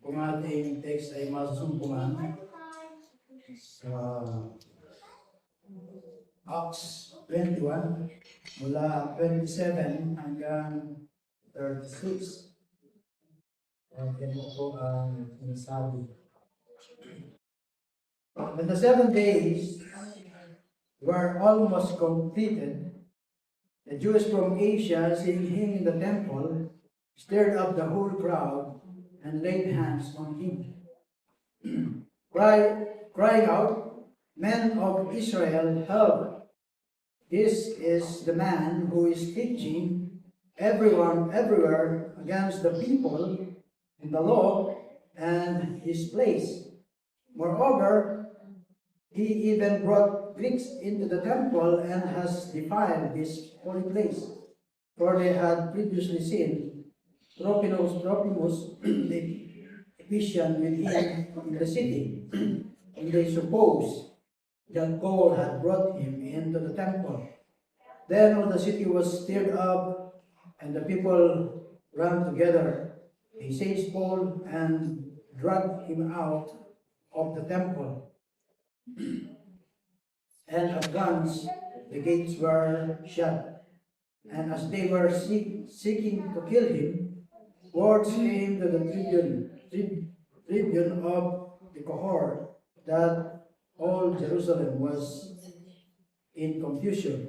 Kung ating text ay masumpungan sa Acts 21, mula 27 hanggang 36. Ganito po ang sinasabi. When the 7 days were almost completed, the Jews from Asia, seeing him in the temple, stirred up the whole crowd and laid hands on him, crying out, "Men of Israel, help! This is the man who is teaching everyone everywhere against the people in the law and his place. Moreover, he even brought Greeks into the temple and has defiled this holy place." For they had previously seen Trophimus, the Ephesian, with him in the city, and they supposed that Paul had brought him into the temple. Then all the city was stirred up, and the people ran together. They seized Paul and dragged him out of the temple. And at once the gates were shut. And as they were seeking to kill him, words came to the tribune of the cohort that all Jerusalem was in confusion.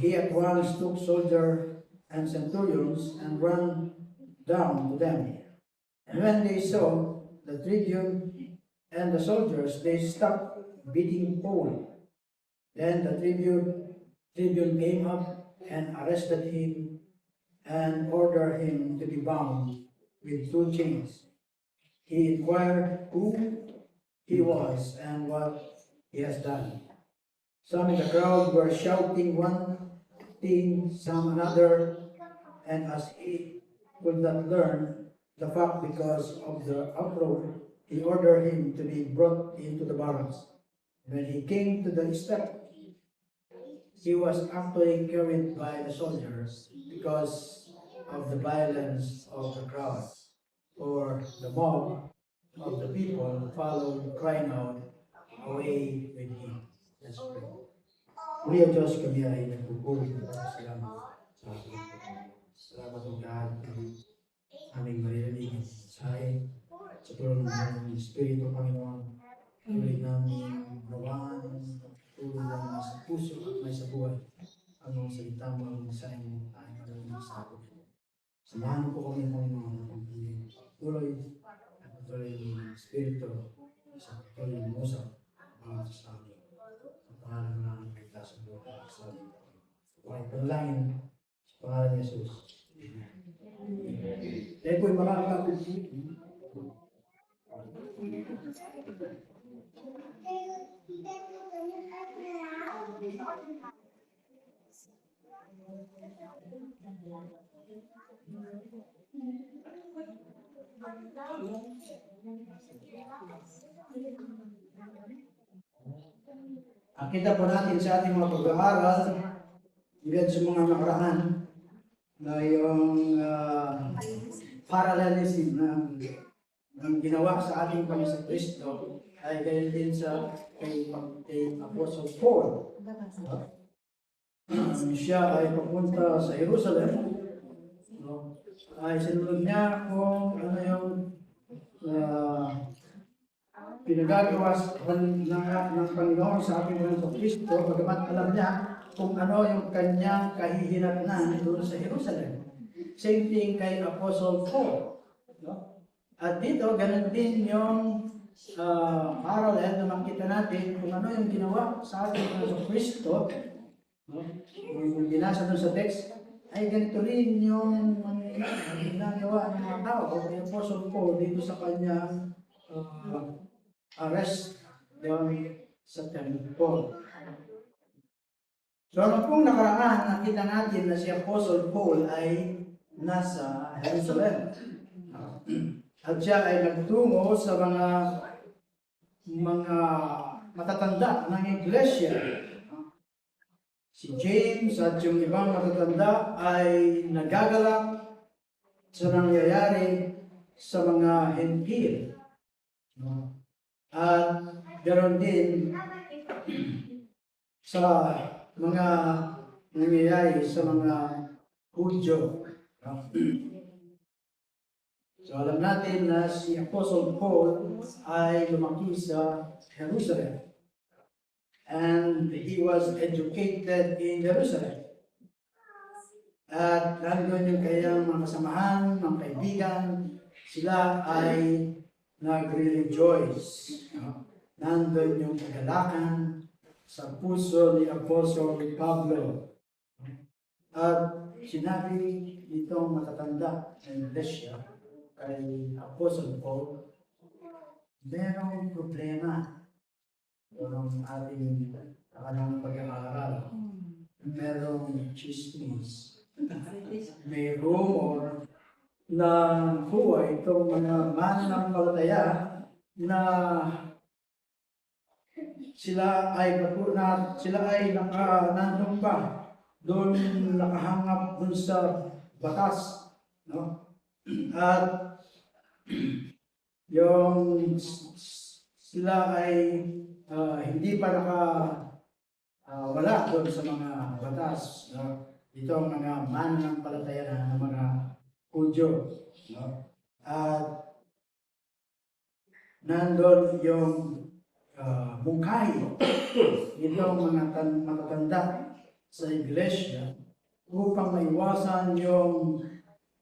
He at once took soldiers and centurions and ran down to them. And when they saw the tribune and the soldiers, they stopped beating Paul. Then the tribune came up and arrested him and ordered him to be bound with 2 chains. He inquired who he was and what he has done. Some in the crowd were shouting one thing, some another, and as he could not learn the fact because of the uproar, he ordered him to be brought into the barracks. When he came to the step, he was actually carried by the soldiers because of the violence of the crowd, for the mob of the people followed, crying out, "Away with him." Let's pray. Muli ang Diyos, kami ay nagpupuri ng salamat sa ating Panginoon. Salamat ang God, aming maririnig sa tulong ng Espiritu, Panginoon. Tuloy namin gawaan, tuloy namin sa puso at may sa buhay ang mga salita mo, ang mensahe mo, ay maririnig sa atin. Samahan po kami, Panginoon, at tuloy at patuloy ng Espiritu sa patuloy ng usap ang sa amin. Pangalan ng kita sa buhay sa amin. Huwag panalangin sa pangalan ni Jesus. Dahil po'y makakapit. Kita po natin sa ating mga pag-aaral, hanggang sa mga nakaraan, na yung parallelism ng ginawa sa ating Panginoon Kristo ay ganyan din sa kay Apostle Paul. Siya ay papunta sa Jerusalem, ay sinunod niya kung ano yung pinagagawa ng Panginoon sa ating Panginoon Kristo, bagamat alam niya kung ano yung kanyang kahihinatnan doon sa Jerusalem. Same thing kay Apostle Paul. No? At dito, ganun din yung parallel na makita natin kung ano yung ginawa sa ating Panginoon Kristo. No? Kung binasa doon sa text, ay ganito rin yung ginagawa ng mga tao kay Apostle Paul dito sa kanyang arrest doon sa temple. So, kung nakaraan, nakita natin na si Apostle Paul ay nasa Jerusalem. At siya ay nagtungo sa mga matatanda ng iglesia. Si James at yung ibang matatanda ay nagagalak sa nangyayari sa mga hentil. No? At ganoon din sa mga nangyayari sa mga Hudyo. No? So alam natin na si Apostle Paul ay lumaki sa Jerusalem. And he was educated in Jerusalem. At nandun yung kanyang mga kasamahan, mga kaibigan, sila ay nagre-rejoice. No? Nandun yung kagalakan sa puso ni Apostle Pablo. At sinabi nitong matatanda sa iglesia kay Apostle Paul, merong problema yung ating kanilang pag-aaral. Merong chismis. May rumor na huwag itong mga mananampalataya na sila ay nandun pa doon nakahangap doon sa batas, no? At yung sila ay hindi pa wala doon sa mga batas, no? Ito ang mga mananampalataya ng mga Hudyo, no? At nandun yung mungkahi itong mga matatanda sa iglesia upang maiwasan yung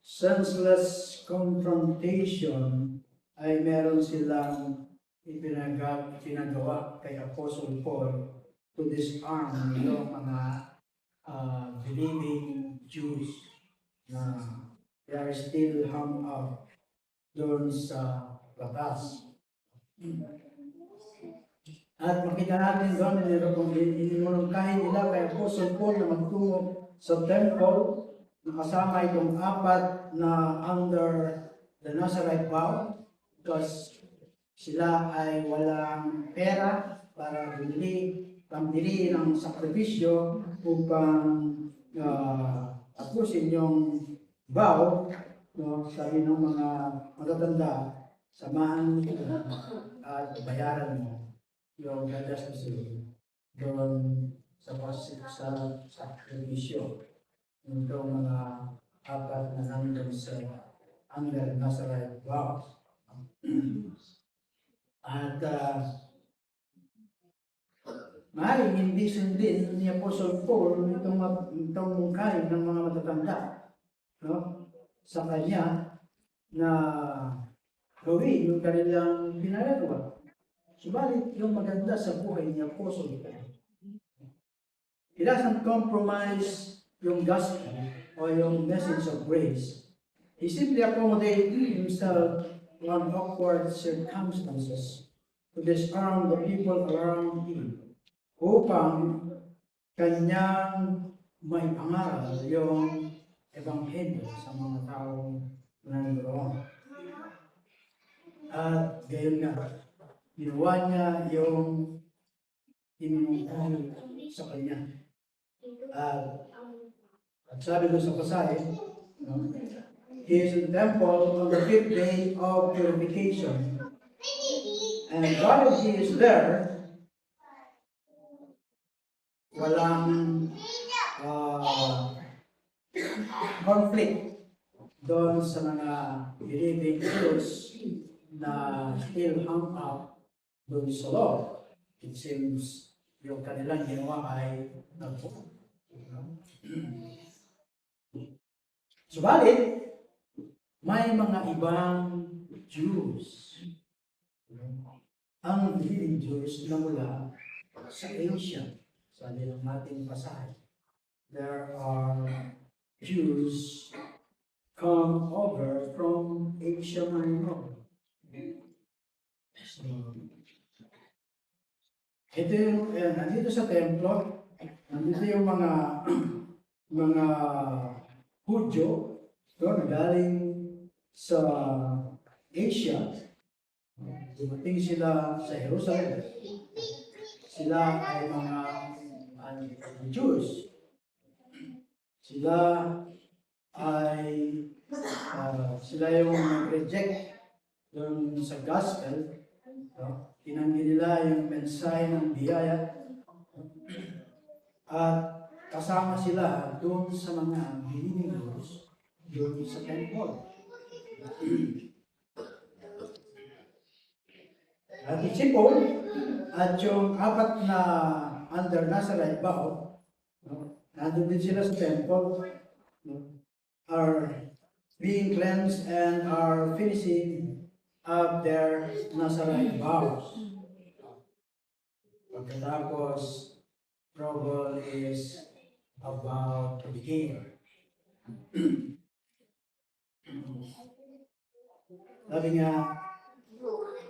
senseless confrontation ay meron silang ipinagawa kay Apostle Paul to disarm yung mga believing Jews na they are still hung up doon sa batas. At makita natin doon kung inimulungkahin nila kay Apostle Paul na magtungo sa temple na kasama itong apat na under the Nazarite vow because sila ay walang pera para pambili ng sakripisyo upang tapusin yung vow, no? Sabi ng mga matatanda, samahan mo at bayaran mo yung gagastos doon sa sakripisyo nitong mga apat na nandun sa under Nazarite vow. At maaaring hindi sundin ni Apostle Paul itong mungkahin ng mga matatanda, no? Sa kanya na gawin yung kanilang ginagawa. Subalit yung maganda sa buhay ni Apostle Paul, he doesn't compromise yung gospel o yung message of grace. He simply accommodated himself on awkward circumstances to disarm the people around him upang kanyang maipangaral yung ebanghelyo sa mga taong nandoon. At gayon nga, ginawa niya yung iminungkol sa kanya. At sabi doon sa pasahe, no? He is in the temple on the 5th day of purification. And while he is there, walang conflict doon sa mga believing Jews na still hung up doon sa law. It seems yung kanilang ginawa ay nagpupo. Subalit, may mga ibang Jews. Ang believing Jews na mula sa Asia. Sabi ng ating pasahe, there are Jews come over from Asia Minor. Ito yung, nandito sa templo, nandito yung mga Hudyo, na galing sa Asia. Dumating sila sa Jerusalem. Sila ay mga Jews. Sila yung reject doon sa gospel. No? Tinanggi nila yung mensahe ng biyaya at kasama sila doon sa mga believers doon sa temple. At isipon at yung apat na under Nazarite vow, no? Nandun din sila sa temple, no? Are being cleansed and are finishing up their Nazarite vows. Pagkatapos, trouble is about to begin. Sabi nga,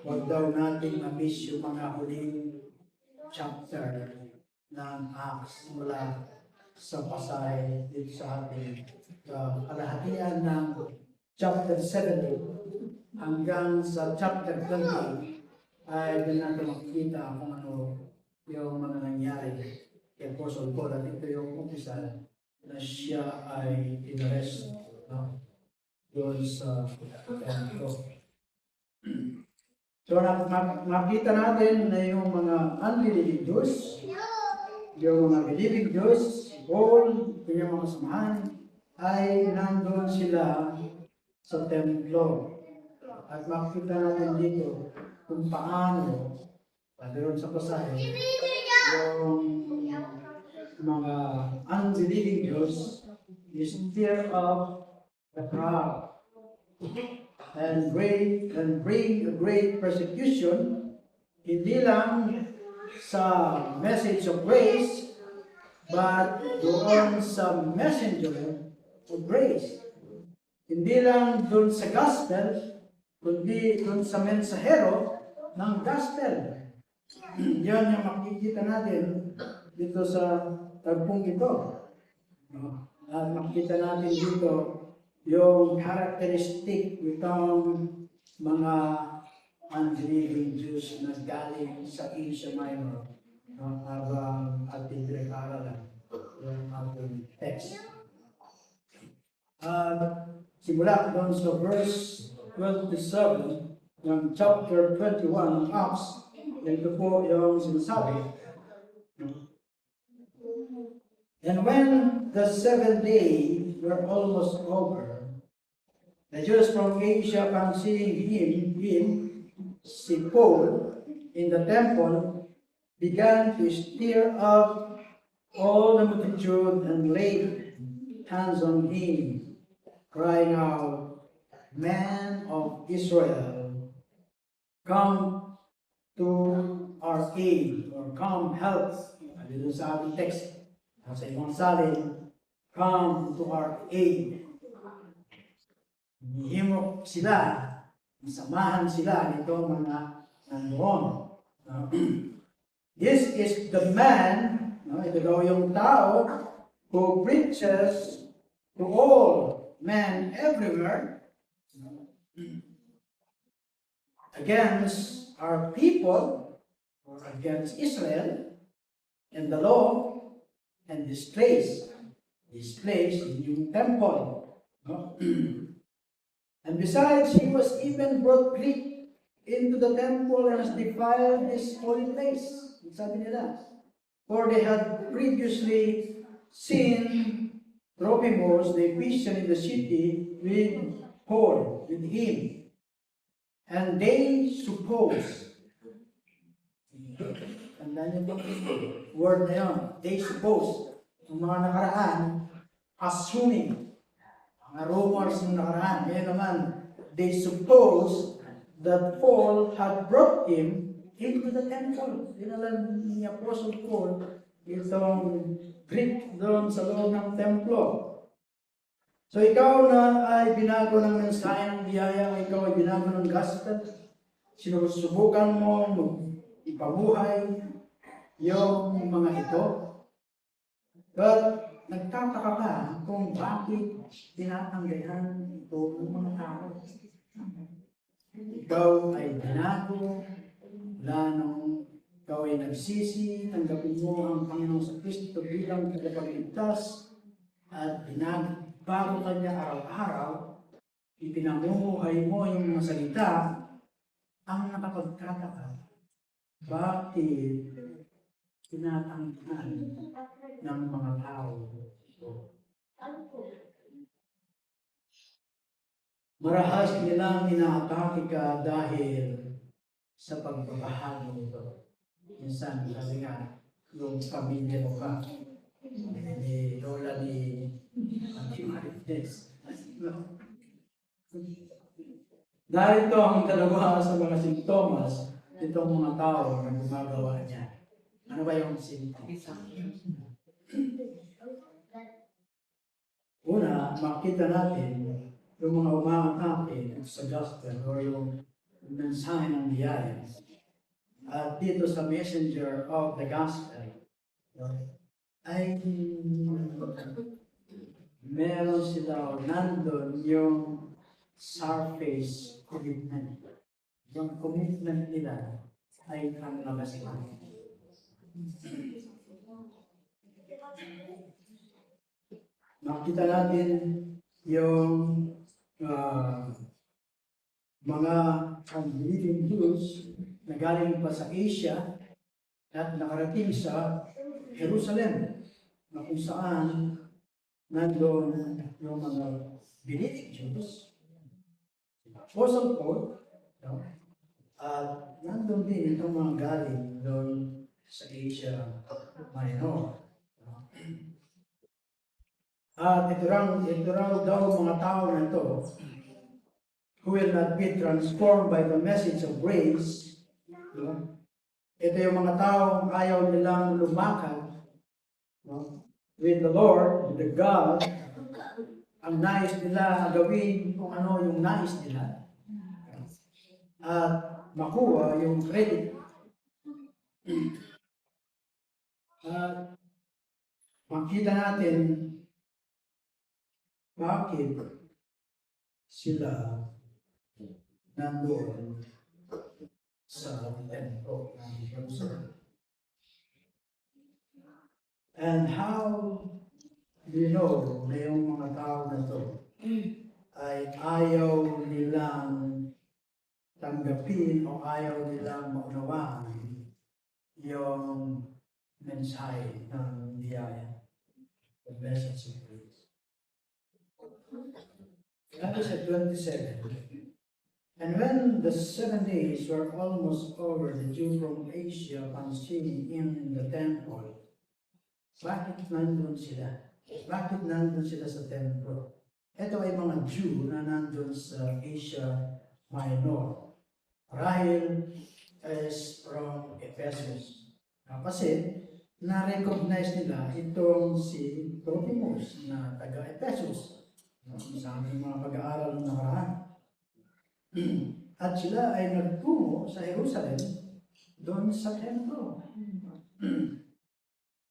huwag daw natin ma-miss yung mga huling chapter ng Acts mula sa pasahe dito sa ating kalahatian ng chapter 17 hanggang sa chapter 20 ay doon natin makikita kung ano yung mga nangyari kay Apostle Paul. At ito yung umpisa na siya ay in-arrest, no? Doon sa temple. So makita natin na yung mga unbelieving Jews, yung mga believing Jews, Paul, yung mga samahan, ay nandun sila sa templo. At makita natin dito kung paano, doon sa pasahe, yung mga unbelieving Jews stir up the crowd and bring a great persecution, hindi lang sa message of grace, but doon sa messenger of grace. Hindi lang doon sa gospel, kundi doon sa mensahero ng gospel. Yan yung makikita natin dito sa tagpong ito. At makikita natin dito yung characteristic nitong mga unbelieving Jews na galing sa Asia Minor, habang ating pinag-aaralan yung ating text. Simula doon sa verse 27 ng chapter 21 ng Acts, ito po yung sinasabi. And when the 7 days were almost over, the Jews from Asia, upon seeing si Paul, in the temple, began to stir up all the multitude and laid hands on him, crying out, "Men of Israel, come to our aid," or "come help." Dito sa ating text, sa ibang salin, "Come to our aid." Hihimok sila, samahan sila nito mga nandoon. This is the man, ito daw yung tao, who preaches to all men everywhere against our people, or against Israel, and the law, and this place in yung temple. And besides, he was even brought Greek into the temple and has defiled this holy place. Sabi nila, for they had previously seen Trophimus, the Ephesian, in the city with Paul, with him. And they suppose, tandaan niyo po, word na yun, they suppose, yung mga nakaraan, assuming, mga rumors ng nakaraan, ngayon naman, they suppose that Paul had brought him into the temple. Dinala ni Apostle Paul itong Greek doon sa loob ng templo. So ikaw na ay binago ng mensahe ng biyaya, ikaw ay binago ng gospel, sinusubukan mo ipabuhay yung mga ito. But nagtataka ka kung bakit tinatanggihan ito ng mga tao. Ikaw ay binago, wala nung ikaw ay nagsisi, tanggapin mo ang Panginoon sa Kristo bilang tagapagligtas, at binago ka niya araw-araw, ipinamumuhay mo yung mga salita, ang nakapagtataka, bakit tinatanggihan ng mga tao ito? Marahas nilang inaatake ka dahil sa pagbabahago nito. Minsan, sabi nga, yung pamilya mo ka, ni Lola ni Marites. Dahil ito ang dalawa sa mga simptomas nitong mga tao na gumagawa niya. Ano ba yung simptomas? Una, makita natin yung mga umaatake sa gospel o yung mensahe ng biyaya. At dito sa messenger of the gospel, ay meron sila o nandun yung surface commitment. Yung commitment nila ay ang nabasihan. Makita natin yung mga unbelieving Jews na galing pa sa Asia at nakarating sa Jerusalem, na kung saan nandoon yung mga believing Jews, Apostle Paul, no? At nandoon din itong mga galing doon sa Asia Minor. At ito raw daw mga tao na ito who will not be transformed by the message of grace. No? Ito yung mga taong ayaw nilang lumakad, no? With the Lord, with the God. Ang nais nila gawin kung ano yung nais nila. At makuha yung credit. At makita natin bakit sila nandoon sa templo ng Jerusalem. And how do you know na yung mga tao na to ay ayaw nilang tanggapin o ayaw nilang maunawaan yung mensahe ng biyaya, the message of grace. That is at 27. And when the 7 days were almost over, the Jews from Asia conceived in the temple. Bakit nandun sila? Bakit nandun sila sa templo? Ito ay mga Jew na nandun sa Asia Minor. Rahil is from Ephesus. Kasi na-recognize nila itong si Trophimus na taga-Ephesus. Sa aming mga pag-aaral ng nakaraan. At sila ay nagtungo sa Jerusalem doon sa templo.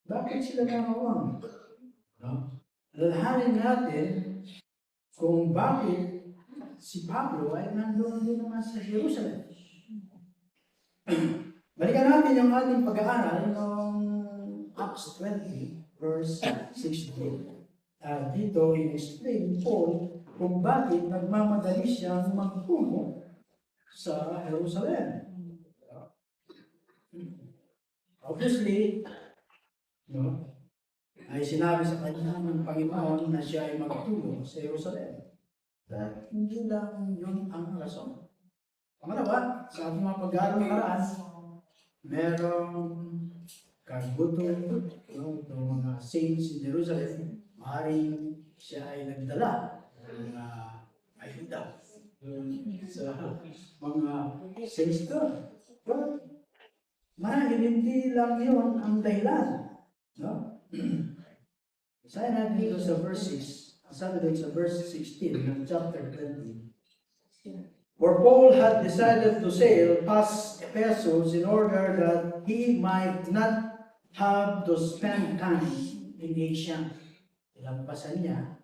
Bakit sila naroon? Lalhanin natin kung bakit si Pablo ay nandoon din naman sa Jerusalem. Balikan natin yung ating pag-aaral ng Acts 20, verse 16. Dito, in-explain Paul kung bakit nagmamadali siyang magtungo sa Jerusalem. Obviously, no, ay sinabi sa kanya ng Panginoon na siya ay magtungo sa Jerusalem. Dahil hindi lang yun ang rason. Pangalawa, sa ating mga pag-aaral ng karaan, merong kagutom ng mga saints in Jerusalem. Maaaring siya ay nagdala ng ayuda sa mga saints doon. But marahil hindi lang yun ang dahilan. No? Sabi natin dito sa verse 6, sabi dito sa verse 16 ng chapter 20. For Paul had decided to sail past Ephesus in order that he might not have to spend time in Asia. Ilampasan niya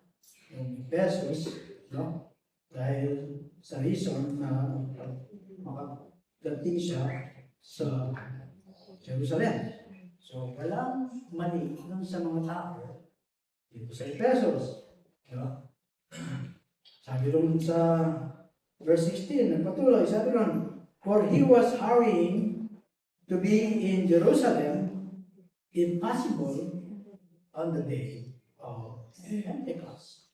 yung Ephesus, no? Dahil sa reason na makadating siya sa Jerusalem. So, walang mali nun sa mga tao dito sa Ephesus. No? Sabi rin sa verse 16, nagpatuloy, sabi rin, For he was hurrying to be in Jerusalem, impossible on the day of Pentecost.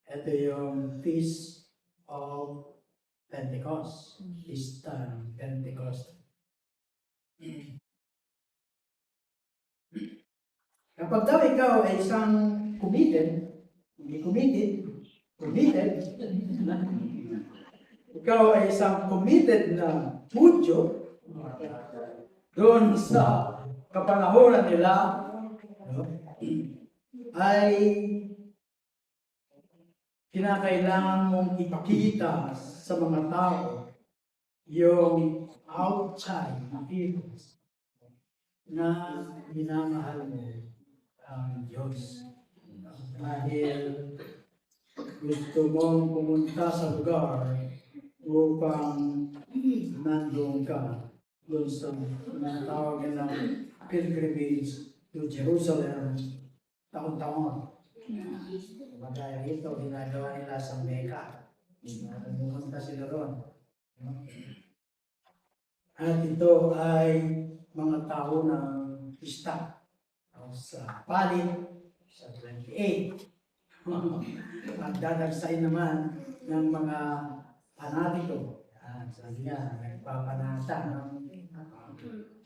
Ito yung Feast of Pentecost. Pista ng Pentecost. Kapag daw ikaw ay isang committed, ikaw ay isang committed na Hudyo, doon sa kapanahonan nila, ay kinakailangan mong ipakita sa mga tao yung outside appearance na minamahal mo ang Diyos. Dahil gusto mong pumunta sa lugar upang nandun ka doon sa tinatawag ng pilgrimage to Jerusalem taon-taon. Magaya rito, ginagawa nila sa Mecca. Pumunta sila doon. At ito ay mga tao ng pista. Sa palit, sa 28. At dadagsay naman ng mga panatiko. Sabi nga, nagpapanata.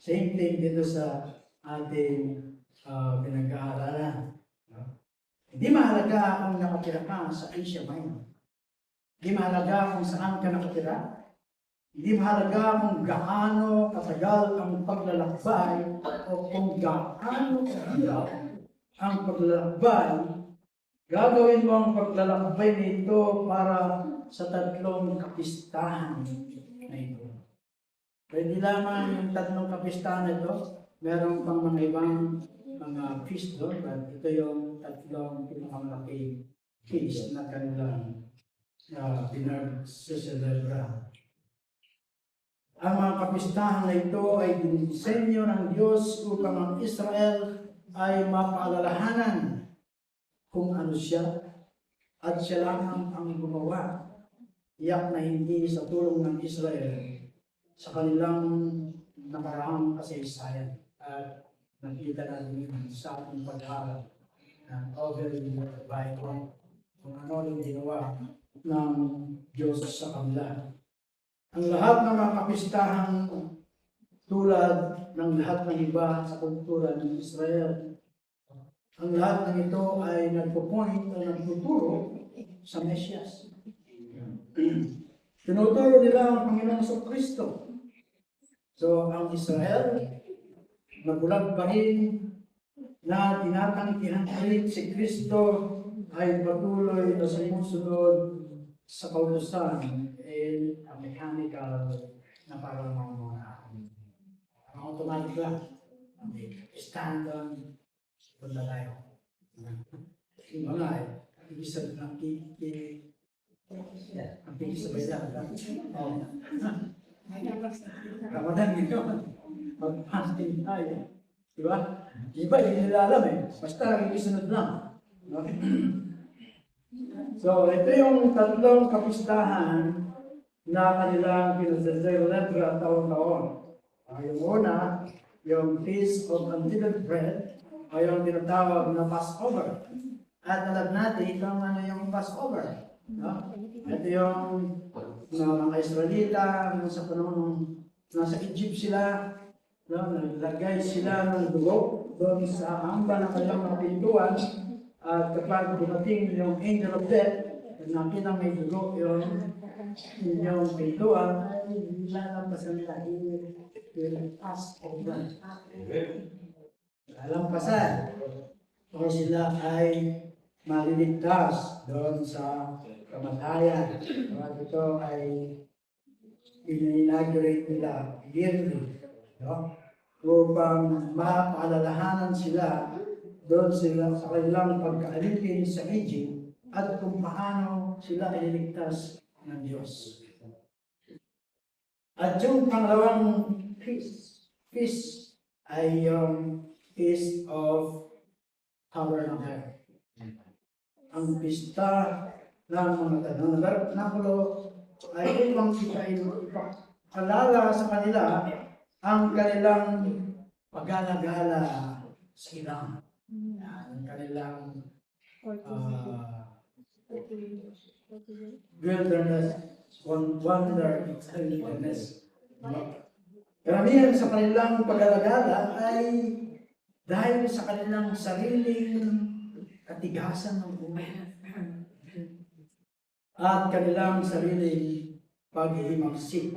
Same thing dito sa ating pinag-aaralan. Hindi mahalaga kung nakatira ka sa Asia Minor. Hindi mahalaga kung saan ka nakatira. Hindi mahalaga kung gaano katagal ang paglalakbay o kung gaano kahirap ang paglalakbay. Gagawin mo ang paglalakbay nito para sa tatlong kapistahan na ito. Pwede lamang yung tatlong kapistahan na ito. Meron pang mga ibang mga feast doon. But ito yung tatlong pinakamalaki feast na kanilang pinag-celebra. Ang mga kapistahan na ito ay dinisenyo ng Diyos upang ang Israel ay mapaalalahanan kung ano siya at siya lamang ang gumawa. Iyak na hindi sa tulong ng Israel sa kanilang nakaraang kasaysayan. At nakita natin sa ating pag-aaral ng overview of the Bible kung ano yung ginawa ng Diyos sa kanila. Ang lahat ng mga kapistahan tulad ng lahat ng iba sa kultura ng Israel, ang lahat ng ito ay nagpo-point o nagtuturo sa Mesyas. Tinuturo nila ang Panginoong Kristo. So, ang Israel, magulang pa rin na tinatangkihan rin si Kristo ay patuloy na sumusunod sa kautusan ang mechanical na parang mga automatic lang. Stand on, punta tayo. Yung mga ibig ng ang bigis sa bayda. Ramadan ngayon, mag-fasting tayo. Diba? Iba, hindi nila alam eh. Basta isunod lang. So, ito yung tatlong kapistahan na kanilang pinag-celebra taon-taon. Yung una, yung Feast of Unleavened Bread, o yung tinatawag na Passover. At alam natin kung ano yung Passover. No? Ito yung mga Israelita, sa panahon nasa Egypt sila, no? Naglagay sila ng dugo doon sa hamba ng kanilang mga pintuan. At kapag dumating yung angel of death, nakita may dugo yung pintuan, ay lalampasan nila yung Passover. Lalampasan. O sila ay maliligtas doon sa kamatayan. At ito ay inaugurate nila yearly. No? Upang mapaalalahanan sila doon sila sa kanilang pagkaalipin sa Egypt at kung paano sila iniligtas ng Diyos. At yung pangalawang feast ay yung Feast of Tabernacle. Ang pista ng mga tabernakulo ay upang alala sa kanila ang kanilang pagala-gala sa ilang. Ang kanilang wilderness, wilderness. Karamihan sa kanilang pag-alagala ay dahil sa kanilang sariling katigasan ng ulo at kanilang sariling paghihimagsik.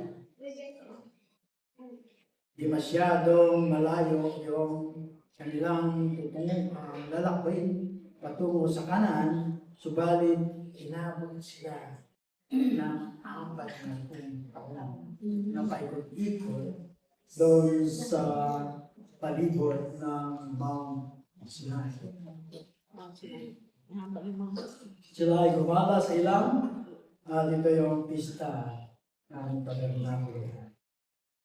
Di masyadong malayo yung kanilang lalakwin patungo sa kanan, subalit inabot sila ng 4 na taon na paikot-ikot doon sa palibot ng Mount Sinai. Sila ay gumala sa ilang at ito yung pista ng Tabernakulo.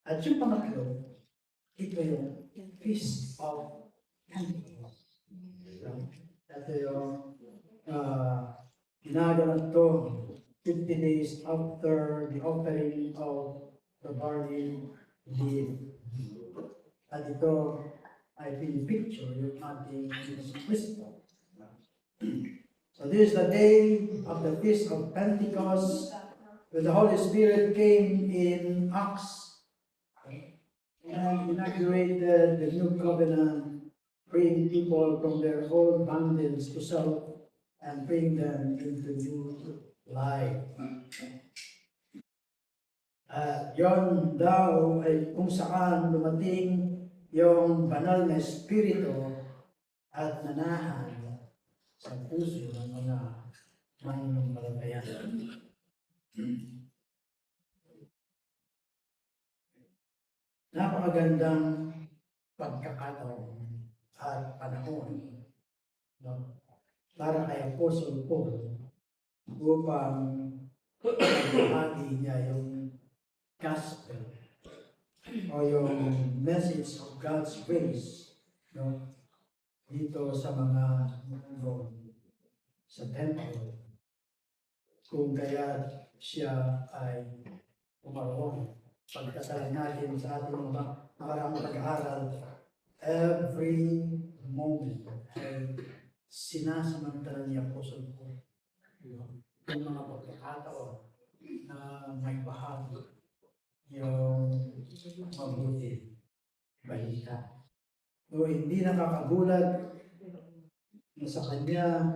At yung pangatlo, ito yung Feast of Pentecost. Ito yung ginagawa to 50 days after the offering of the barley leaf. At ito ay pinipicture yung ating Kristo. So this is the day of the Feast of Pentecost, when the Holy Spirit came in Acts and inaugurated the new covenant, freeing people from their old bondage to self and bring them into new life. Yon daw ay kung saan dumating yung banal na espiritu at nanahan sa puso ng mga mananampalataya. Napakagandang pagkakataon at panahon, no? Para kay Apostle Paul upang ibahagi niya yung gospel o yung message of God's grace, no? Dito sa mga nandun sa temple, kung kaya siya ay umaroon. Pagkasal natin sa ating mga nakaraang pag-aaral, every moment ay sinasamantala ni Apostle Paul yung mga pagkakataon na may bahagi yung mabuti balita. So, hindi nakakagulat na sa kanya,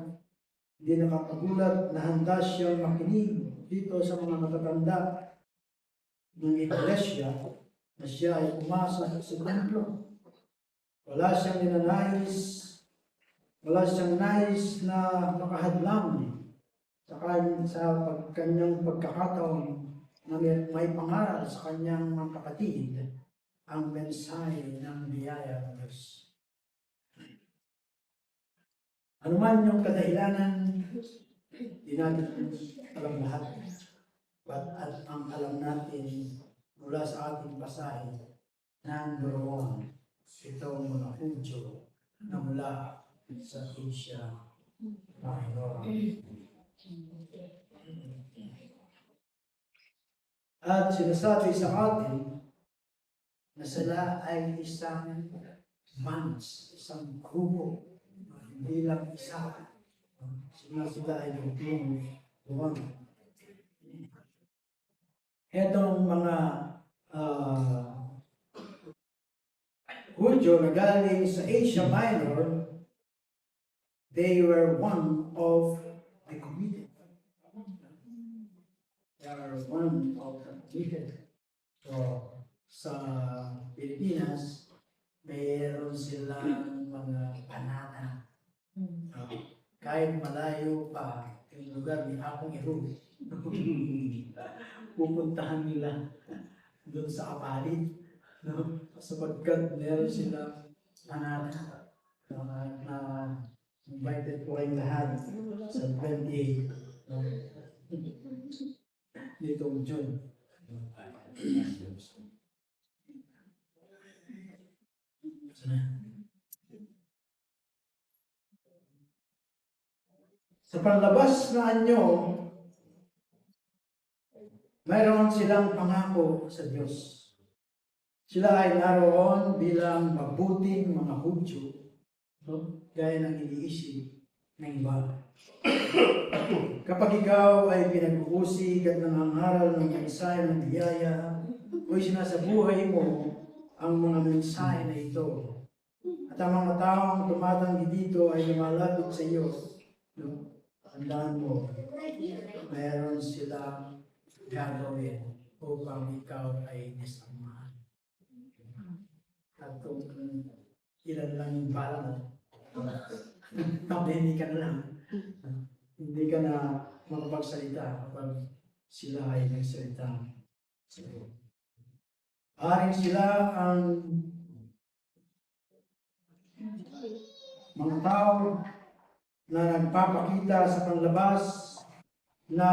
hindi nakakagulat na handa siyang makinig dito sa mga matatanda ng iglesia na siya ay umasa sa templo. Wala siyang ninanais, wala siyang nais na makahadlang sa kanyang pagkakataon na may pangaral sa kanyang mga kapatid ang mensahe ng biyaya ng Diyos. Ano man yung kadahilanan, di natin alam lahat. At ang alam natin mula sa ating pasahe, nandoon itong mga Hudyo na mula sa Asia Minor. At sinasabi sa atin na sila ay isang bands, isang grupo, hindi lang isa. Sila ay lumang. Itong mga Hudyo na galing sa Asia Minor, they were one of the committed. They are one of the committed. So, sa Pilipinas, mayroon silang mga panata. Kahit malayo pa yung lugar ni Apong Eru, pupuntahan nila doon sa kapalit, no? Sapagkat meron silang panata na invited po kayong lahat sa 28 nitong June. Sa panlabas na anyo, mayroon silang pangako sa Diyos. Sila ay naroon bilang mabuting mga Hudyo, no? Gaya ng iniisip ng iba. Kapag ikaw ay pinag-uusig at nangangaral ng mensahe ng biyaya, o sinasabuhay mo ang mga mensahe na ito, at ang mga taong tumatanggi dito ay lumalapit sa iyo, no? Tandaan mo, mayroon silang gagawin upang ikaw ay disamahan. At kung ilan lang yung bala mo, hindi ka na lang. Hindi ka na makapagsalita kapag sila ay nagsalita. Aring sila ang mga tao na nagpapakita sa panlabas na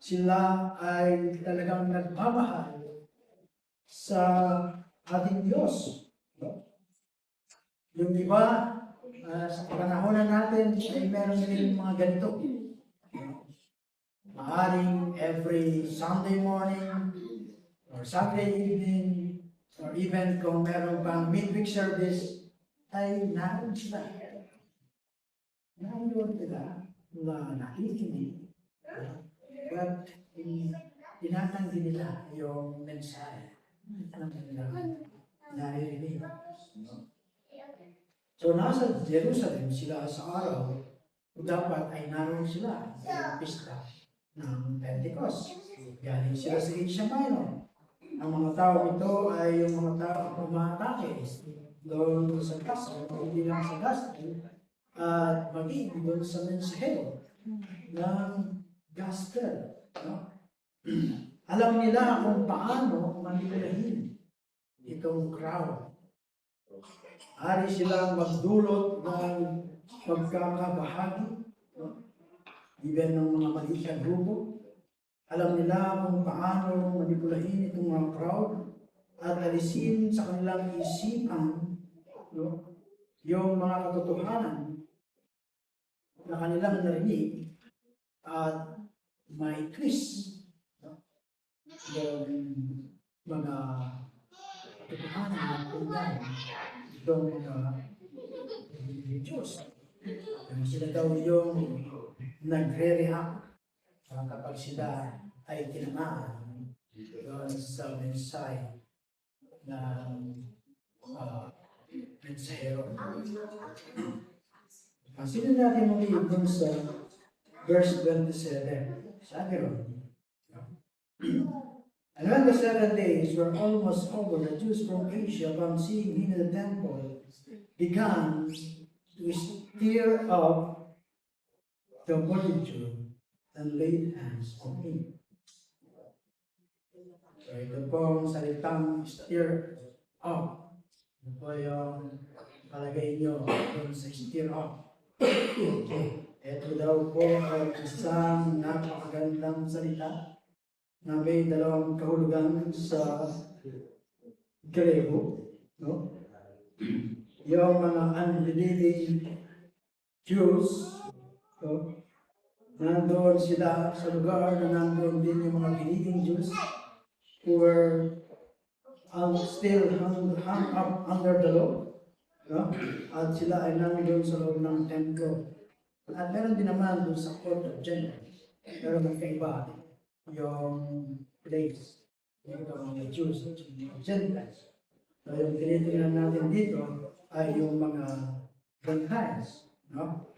sila ay talagang nagmamahal sa ating Diyos. Yung iba, sa panahonan natin ay meron din mga ganito. Maaring every Sunday morning or Sunday evening or even kung meron pang midweek service ay naroon sila. Naroon sila na nakikinig. But tinatanggi nila yung mensahe ng kanilang naririnig. So nasa Jerusalem sila sa araw, dapat ay naroon sila sa pista ng Pentecost. Galing sila sa Asia Minor. Ang mga tao ito ay yung mga tao umatake doon sa gospel, hindi lang sa gospel, at maging doon sa mensahero ng gospel. No? Alam nila kung paano manipulahin itong crowd. Ari silang magdulot ng pagkakabahagi, no? Even ng mga maliit na grupo. Alam nila kung paano manipulahin itong mga crowd at alisin sa kanilang isipan, no? Yung mga katotohanan na kanilang narinig at may twist, no? Yung mga katotohanan ng tunay itong mga Diyos. Sila daw yung nagre-react kapag sila ay tinamaan doon sa mensahe ng mensahero. Pansin natin muli dun sa verse 27. Sabi ron, and when the 7 days were almost over, the Jews from Asia, upon seeing him in the temple, began to stir up the multitude and laid hands on him. So ito pong salitang stir up. Ito po yung palagay nyo dun sa stir up. Ito daw po ay isang napakagandang salita na may dalawang kahulugan sa Grego, no? Yung mga unbelieving Jews, no? Nandoon sila sa lugar na nandoon din yung mga believing Jews who were still hung up under the law, no? At sila ay nandoon sa loob ng templo. At meron din naman doon sa court of Gentiles, pero magkaiba yung place dito mga Jews at mga Gentiles. So yung tinitingnan natin dito ay yung mga Gentiles, no?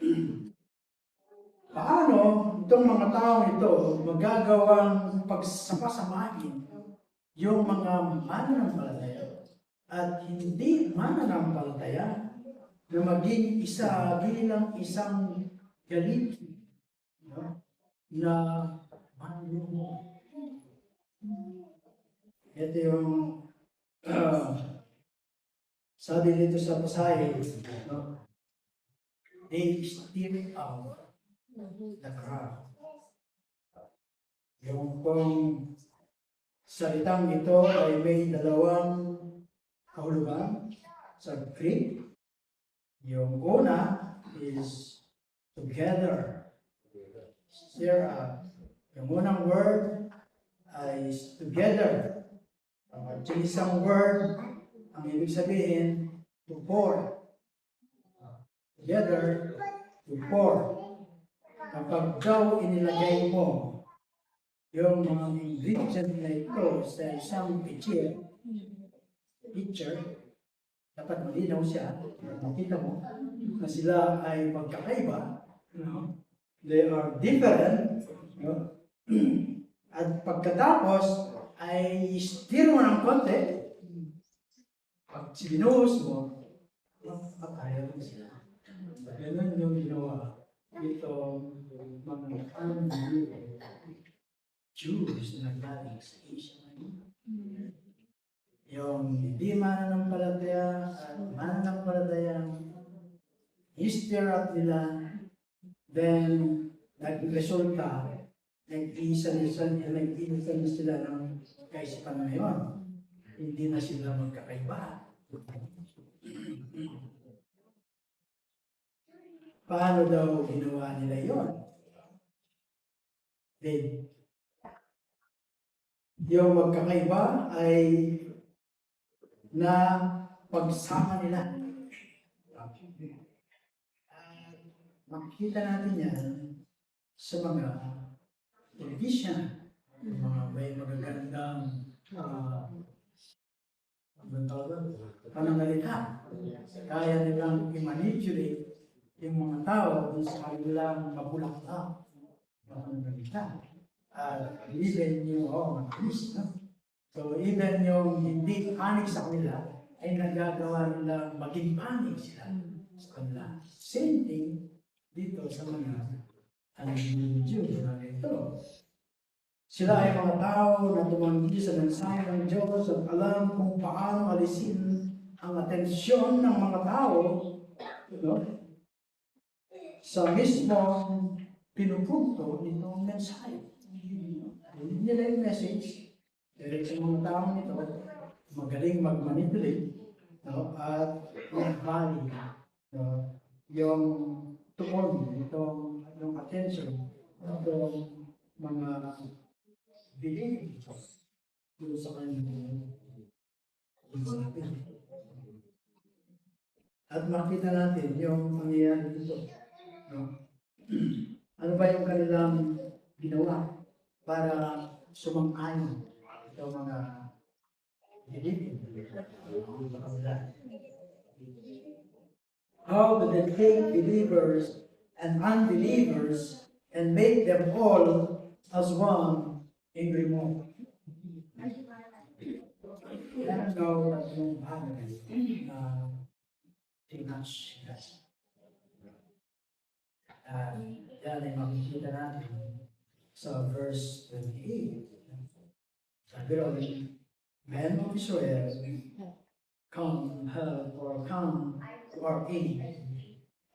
Paano itong mga tao ito magagawang pagsapasamahin yung mga mananampalataya at hindi mananampalataya na maging isa bilang isang galit, no? Na manluloko. Ito yung sabi dito sa pasahe, no? They stir out the crowd. Yung pong salitang ito ay may dalawang kahulugan sa Greek. Yung una is together. Stir up. Yung unang word ay together. Actually, isang word, ang ibig sabihin, to pour. Together, to pour. Kapag daw inilagay mo yung mga ingredient na ito sa isang pitcher, dapat malinaw siya, makita mo na sila ay magkakaiba, they are different, at pagkatapos ay stir mo ng konti, pag sinuhos mo, ayaw mo sila. Ganun yung ginawa itong mga Jews na galing sa Asia. Yung hindi mananampalataya at mananampalatayang stir up nila, then nagresulta, nag-iisa na sila ng kaisipan ngayon. Hindi na sila magkakaiba. Paano daw ginawa nila yon? Then, yung magkakaiba ay na pagsama nila. Makikita natin yan sa mga television, mga may magagandang panangalita. Kaya nilang i-manipulate yung mga tao dun sa kanilang mabulaklak na panangalita. Even yung mabilis, no? So even yung hindi panig sa kanila ay nagagawa nila maging panig sila sa kanila. Same thing dito sa mga Jews na ito. Sila ay mga tao na tumanggi sa mensahe ng Diyos at alam kung paano alisin ang atensyon ng mga tao, sa mismong pinupunto nitong mensahe. Hindi nila yung message, dahil sa mga taong ito, magaling mag-manipulate, at mag-value yung tuon, yung attention, itong mga believing doon sa kanilang sinabi. At makita natin yung mangyayari dito. Ano ba yung kanilang ginawa para sumang-ayon itong mga believing? How do they take believers and unbelievers and make them all as one in remote? Yan daw tatlong bagay na tinatch us. Yan ay makikita natin sa verse 28. Sabi rin, men of Israel, come help or come to our aid.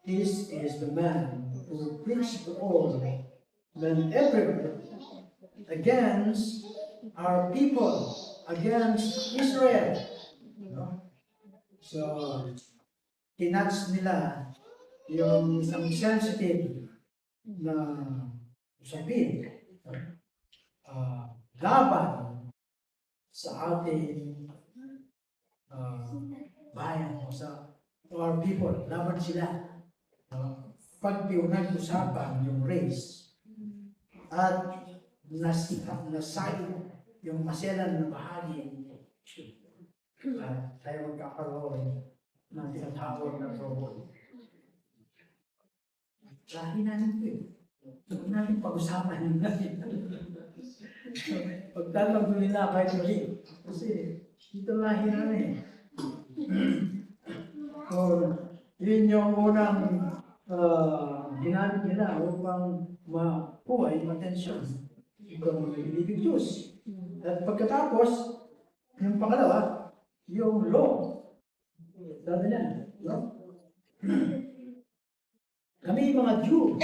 This is the man who preached to all men everywhere against our people, against Israel. So, tinatch nila yung isang sensitive na usapin laban sa ating bayan o sa our people, laban sila. Pag pinag-usapan yung race at nasayang yung maselan na bahagi, tayo magkakaroon ng tinatawag na trouble. Lahi natin ito eh. Huwag natin pag-usapan yung lahi. Pagtanong nila kahit mali. Kasi ito lahi na eh. So, yun yung unang ginamit nila upang makuha yung atensyon ng believing Jews. At pagkatapos, yung pangalawa, yung law. Sabi niya, no? Kami mga Jew.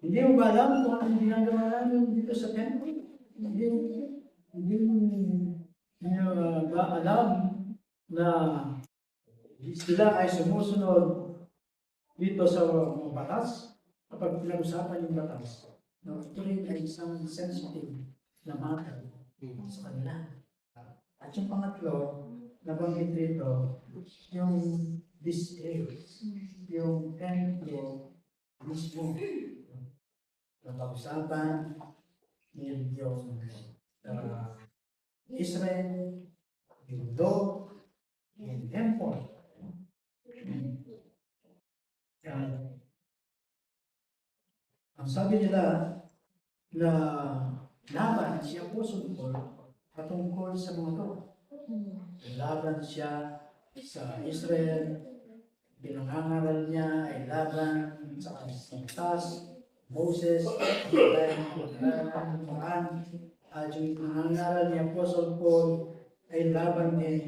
Hindi mo ba alam kung anong ginagawa namin dito sa temple? Hindi mo ba alam na sila ay sumusunod dito sa mga batas? Kapag pinag-usapan yung batas, No, ito rin ay isang sensitive na matter sa kanila. At yung pangatlo, nabanggit rito, yung this age, yung templo mismo, napag-usapan yung Israel, yung law, yung temple. Ang sabi nila na laban si Apostle Paul patungkol sa mga to. Laban siya sa Israel, pinangangaral niya ay laban sa Santas, Moses, Quran, at yung pinangangaral ni Apostle Paul ay laban din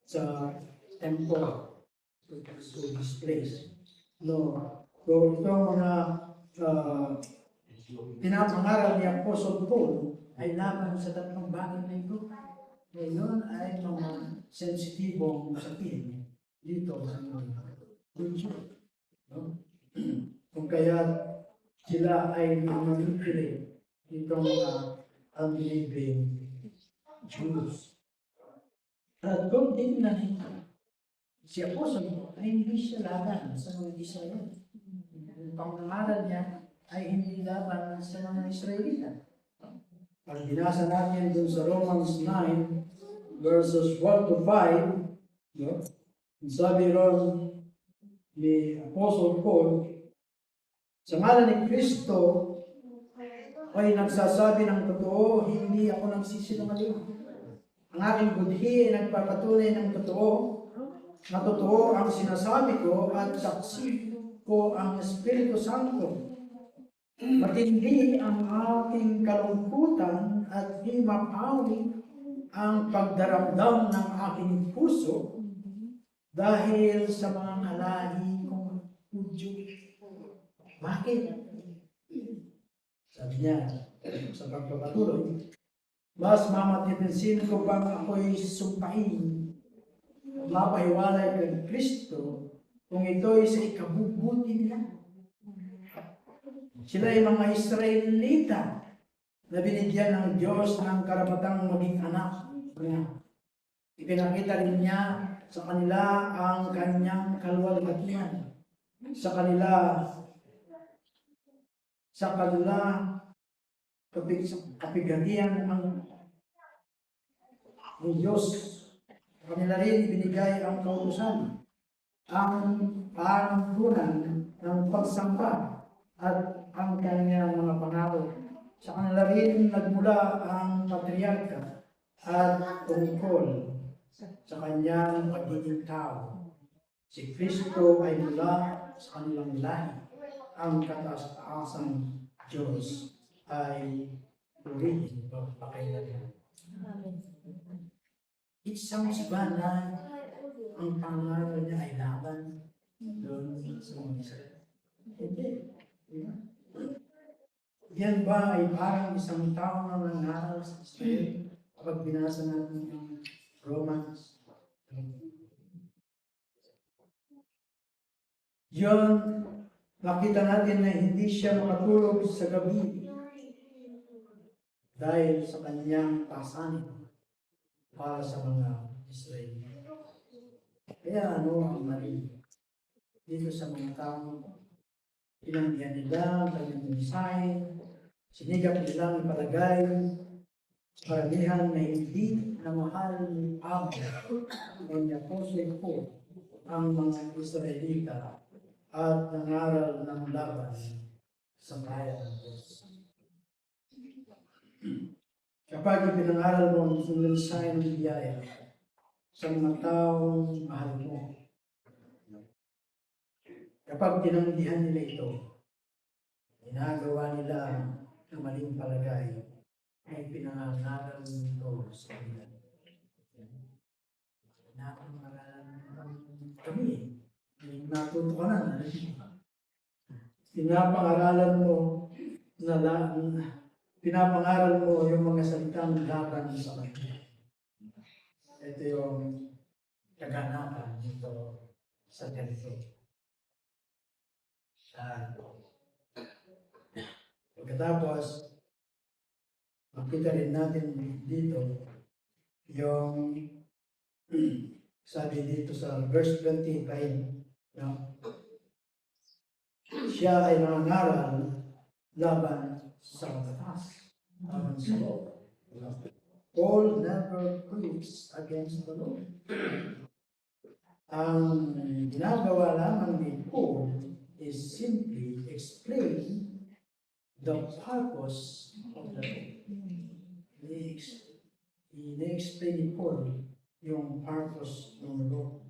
sa temple to this place. No, so itong mga pinapangaral ni Apostle Paul ay laban sa tatlong bagay na ito. Ngayon ay mga sensitibong usapin dito sa mga kulture. No? Kung kaya sila ay manipulate itong unbelieving Jews. At kung tingnan si Apostle ay hindi siya laban sa mga Israel. Ang pangaral niya ay hindi laban sa mga Israelita. Pag binasa natin dun sa Romans 9, verses 1 to 5, no? Sabi ron ni Apostle Paul, sa ngalan ni Kristo ay nagsasabi ng totoo, hindi ako nagsisinungaling. Ang aking budhi ay nagpapatunay ng totoo, na totoo ang sinasabi ko at saksi ko ang Espiritu Santo. Matindi ang aking kalungkutan at di mapawi ang pagdaramdam ng aking puso dahil sa mga alahi kong Hudyo. Bakit? Sabi niya, sa pagpapatuloy, mas mamatitinsin ko bang ako'y sumpain, mapahiwalay kay Kristo kung ito'y sa ikabubuti nila. Sila ay mga Israelita na binigyan ng Diyos ng karapatang maging anak niya. Ipinakita rin niya sa kanila ang kanyang kaluwalhatian. Sa kanila kapighatian ang Diyos. Sa kanila rin ibinigay ang kautusan, ang panuntunan ng pagsamba at ang kanyang mga pangako. Sa kanila rin nagmula ang patriarka at tungkol sa kanyang pagiging tao. Si Kristo ay mula sa kanilang lahi. Ang kataas-taasang Diyos ay purihin pagpakailan. It sounds ba na ang pangaral niya ay laban doon sa mga Israel? Hindi. Yan ba ay parang isang tao na nangaral sa Israel kapag binasa natin yung Romans? Yun, makita natin na hindi siya makatulog sa gabi dahil sa kanyang pasanin para sa mga Israel. Kaya ano ang mali dito sa mga tao? Pinanggihan nila ang kanyang mensahe, sinigap nilang ipalagay sa karamihan na hindi na mahal ni Pablo o ni Apostle Paul ang mga Israelita at nangaral ng laban sa bayan ng Diyos. Kapag ipinangaral mo ang mensahe ng biyaya sa mga taong mahal mo, kapag tinanggihan nila ito, ginagawa nila ng maling palagay, ay pinangangaral nito sa kanila. Kami, natuto ka na. Pinapangaralan mo pinapangaral mo yung mga salitang laban sa kanila. Ito yung kaganapan dito sa templo. Pagkatapos, makita rin natin dito yung sabi dito sa verse 25, no? Siya ay nangaral laban sa batas, laban sa law. Paul never preached against the law. Ang ginagawa lamang ni Paul is simply explain the purpose of the law. I-explain ni Paul yung purpose ng law.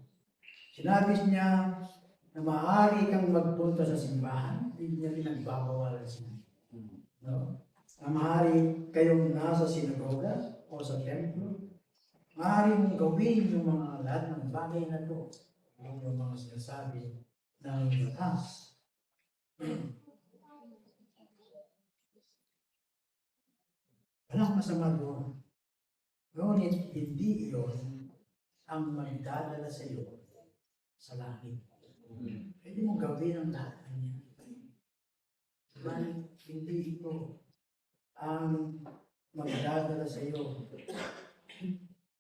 Sinabi niya na maaari kang magpunta sa simbahan, hindi niya pinagbabawalan siya. No? Na maaari kayong nasa sinagoga o sa templo, maaari mong gawin yung mga lahat ng bagay na to, yung mga sinasabi ng batas. Walang masama doon. Ngunit hindi iyon ang magdadala sa iyo sa langit. Pwede mong gawin ang lahat ng yan. Ngunit hindi ito ang magdadala sa iyo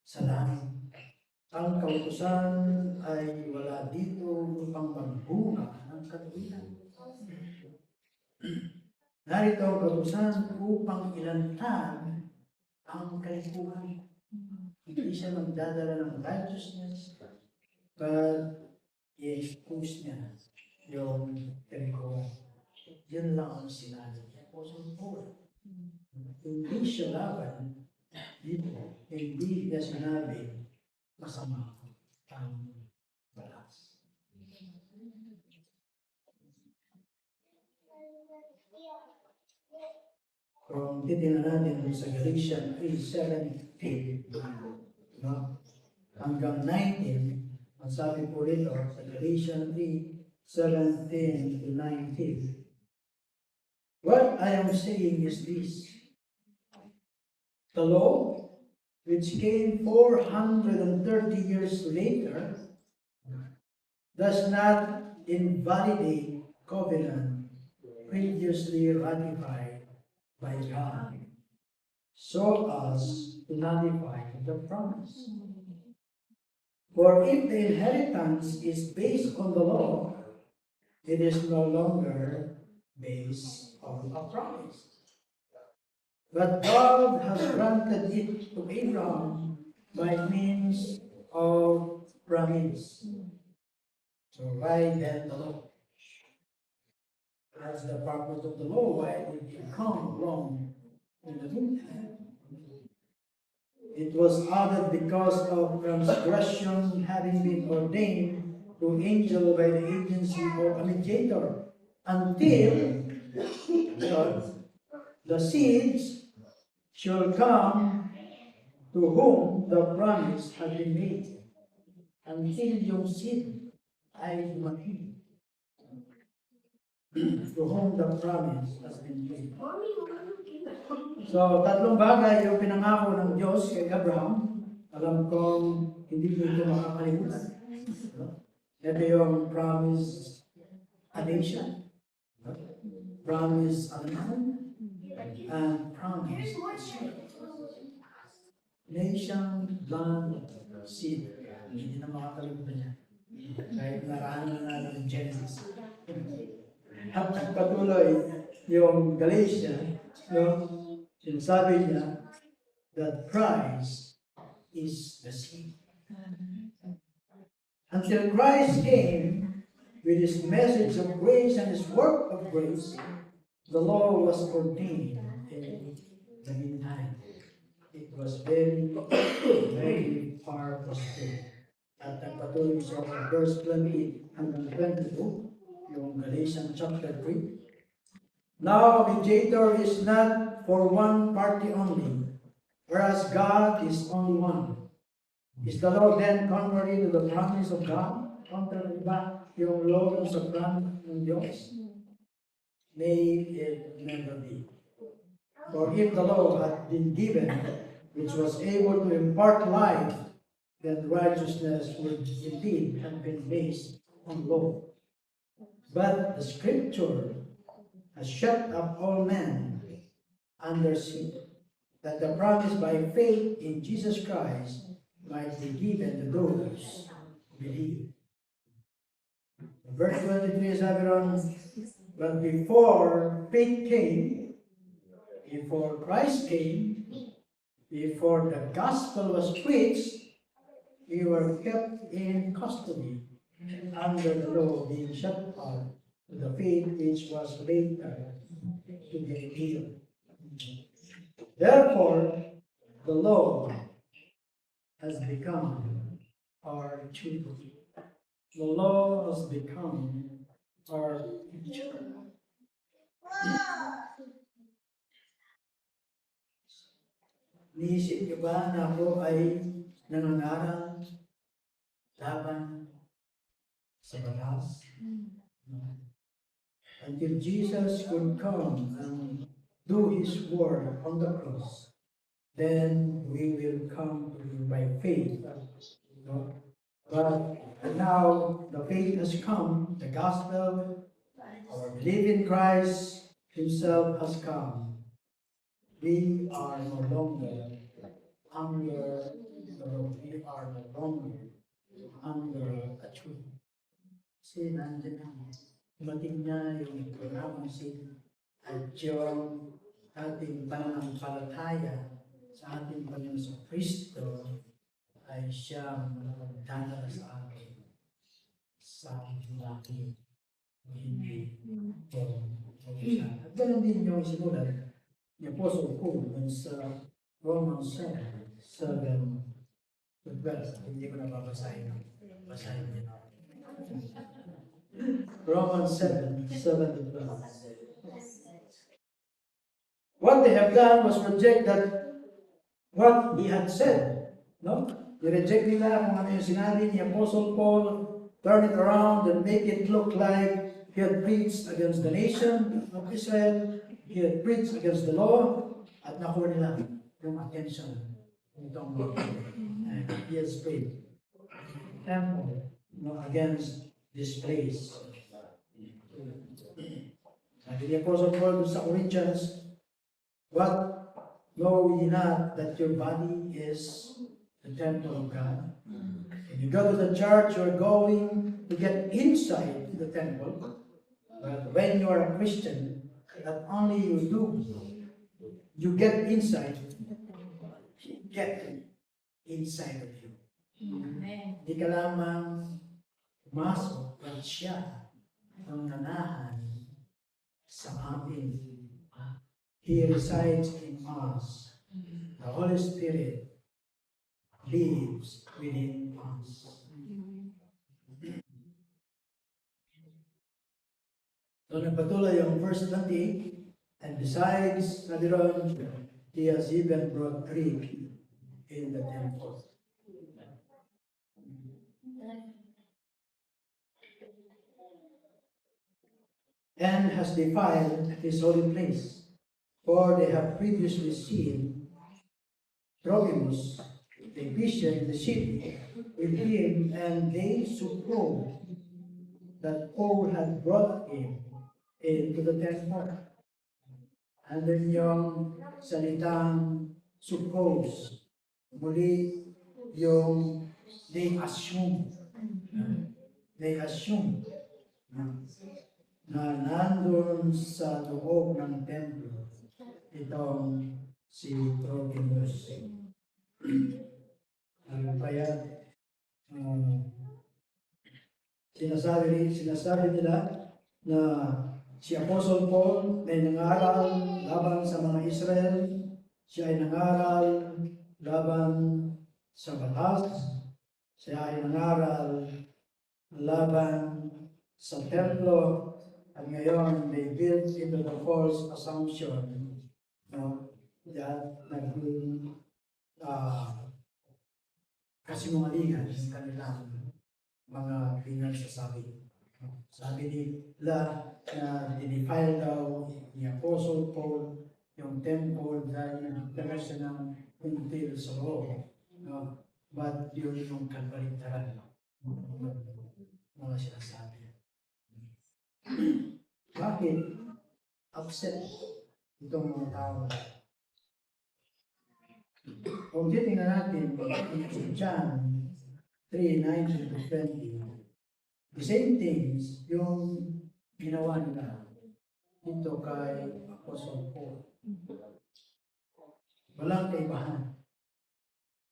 sa langit. Ang kautusan ay wala dito upang magbunga ng katuwiran. Narito ang kautusan upang ilantad ang kalikuhan. Hindi siya magdadala ng righteousness, but i-expose niya yung kalikuhan. Yun lang ang sinabi niya. Hindi siya laban dito. Hindi niya sinabi masama ang batas. Kung titingnan natin sa Galatians 3:17, no? Hanggang 19, ang sabi po rito sa Galatians 3:17 to 19, what I am saying is this: the law, which came 430 years later, does not invalidate covenant previously ratified by God, so as to nullify the promise. For if the inheritance is based on the law, it is no longer based on a promise. But God has granted it to Abraham by means of promise. So why then the law? That's the purpose of the law. Why did it come along in the meantime? It was added because of transgression having been ordained to angel by the agency of a mediator, until the seeds shall come to whom the promise has been made. Until yung seed ay dumating, to whom the promise has been made. So, tatlong bagay yung pinangako ng Diyos kay Abraham. Alam kong hindi mo ito makakalimutan. Ito yung promise a nation, promise a land, and promise nation, land, seed. Hindi na makakalimutan niya. Kahit naraanan na natin ng Genesis. At patuloy yung Galatia, sinasabi niya that Christ is the seed. Until Christ came with his message of grace and his work of grace, the law was ordained in the meantime. It was very, very purposeful. At nagpatuloy siya sa verse 20 hanggang 22, yung Galatians chapter 3. Now, mediator is not for one party only, whereas God is only one. Is the law then contrary to the promise of God? Contrary ba yung law sa promise ng Diyos? May it never be. For if the law had been given, which was able to impart life, then righteousness would indeed have been based on law. But the scripture has shut up all men under sin, that the promise by faith in Jesus Christ might be given to those who believe. Verse 23 sabi ron, but before faith came, before Christ came, before the gospel was preached, we were kept in custody under the law, being shut out to the faith which was later to be revealed. Therefore, the law has become our tutor. The law has become our teacher. Niisip niyo ba na ako ay nangangaral laban sa batas? Until Jesus could come and do His work on the cross, then we will come to Him by faith. No? But now the faith has come, the gospel, our belief in Christ Himself has come. We are no longer under the law. We are no longer under a truth. Kasi nandiyan na. Dumating na yung programang sin at yung ating pananampalataya sa ating Panginoon sa Kristo ay siyang magdadala sa atin sa laki hindi at ganun din yung simulat ni Apostle Paul dun sa Romans 7:12. Hindi ko na babasahin. Basahin niyo na. Romans 7:12. What they have done was reject that what he had said. No? I-reject nila kung ano yung sinabi ni Apostle Paul, turn it around and make it look like he had preached against the nation of Israel, he had preached against the law, at nakuha nila yung attention nitong and he has prayed temple against this place. Sabi ni Apostle Paul sa Corinthians, what know ye not that your body is the temple of God? When you go to the church, you're going to get inside the temple. But when you are a Christian, not only you get inside, get inside of you. Hindi ka lamang pumasok, but siya ang nanahan sa atin. He resides in us. The Holy Spirit lives within us. So nagpatuloy yung verse 28, and besides, sabi ron, he has even brought Greek in the temple. And has defiled his holy place. For they have previously seen Trophimus, the Ephesian in the city, with him, and they supposed that Paul had brought him into the temple. And then yung salitang suppose, muli yung they assume na nandun sa loob ng templo itong si Trophimus. Kaya sinasabi nila na si Apostle Paul ay nangaral laban sa mga Israel, siya ay nangaral laban sa batas, siya ay nangaral laban sa templo, at ngayon they built into the false assumption that naging kasinungalingan ng kanilang mga pinagsasabi. Sabi nila na dinefile daw ni Apostle Paul yung temple dahil nagdala siya ng until sa loob. But yun yung kalbalintaran mga sinasabi. Bakit? upset itong mga tao. Kung titingnan natin, in John 3:19-20, the same things yung ginawa nila dito kay Apostle Paul. Walang kaibahan.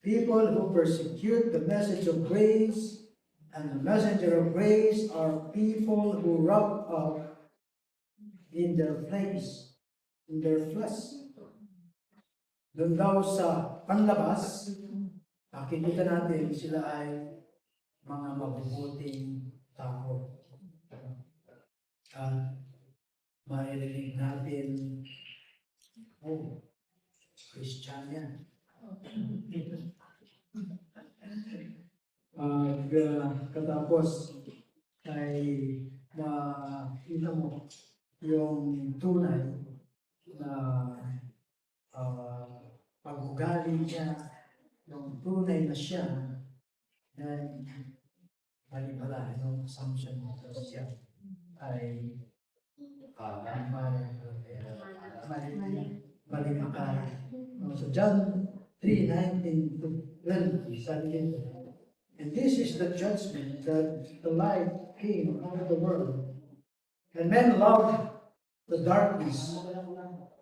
People who persecute the message of grace and the messenger of grace are people who wrap up in their flesh, Doon daw sa panlabas, makikita natin sila ay mga mabubuting tao. At maririnig natin, oh, Christian yan. Katapos ay makita mo yung tunay na pag-ugali niya, yung tunay na siya, then mali pala yung assumption mo siya ay mali makara. So John 3:19-20 sabi dito, and this is the judgment that the light came out of the world, and men loved the darkness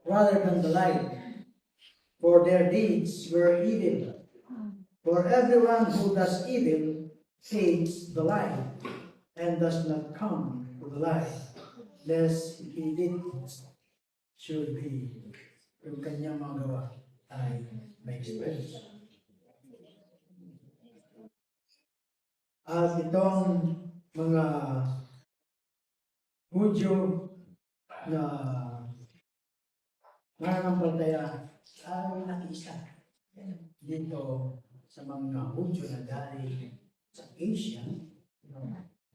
rather than the light, for their deeds were evil. For everyone who does evil hates the light and does not come to the light, lest he should be yung kanyang magawa ay may experience. At itong mga Hudyo na mananampalataya ay nakisa dito sa mga Hudyo na galing sa Asia,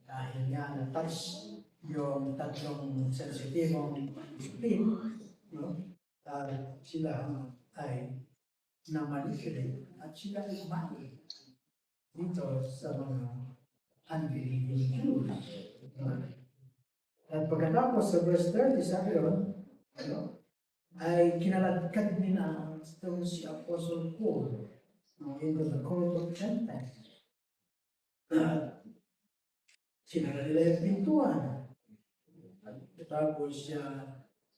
dahil nga na-touch yung tatlong sensitibong spin, at sila ay na-manipulate at sila ay umali dito sa mga unbelieving Jews. At pagkatapos sa verse 30, sabi ron, ay kinaladkad nila itong si Apostle Paul into the court of Gentiles. Sinara nila yung pintuan. Tapos siya